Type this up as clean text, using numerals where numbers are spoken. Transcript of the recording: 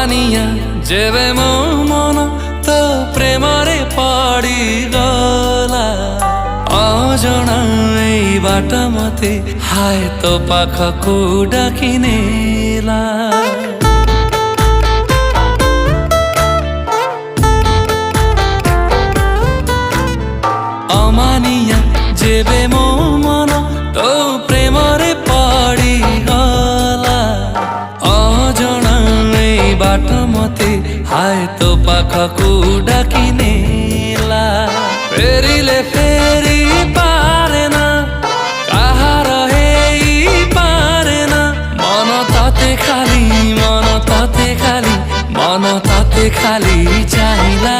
ଅମାନିଆ ଯେବେ ମୋ ମନ ତୋ ପ୍ରେମରେ ପଡ଼ିଗଲା ଅଜଣା ଏଇ ବାଟ ମତେ ହାୟ ତୋ ପାଖକୁ ଡାକି ନେଲା। ଅମାନିଆ ଯେବେ ମୋ ମନ ତୋ ପ୍ରେମରେ ପଡ଼ିଗଲା ଅଜଣା ଏଇ ବାଟ ମତେ ହାୟ ତୋ ପାଖକୁ ଡାକି ନେଲା। ଫେରିଲେ ଫେରି ପାରେ ନା କାହାର ହେଇ ପାରେ ନା ମନ ତତେ ଖାଲି ଚାହିଁଲା।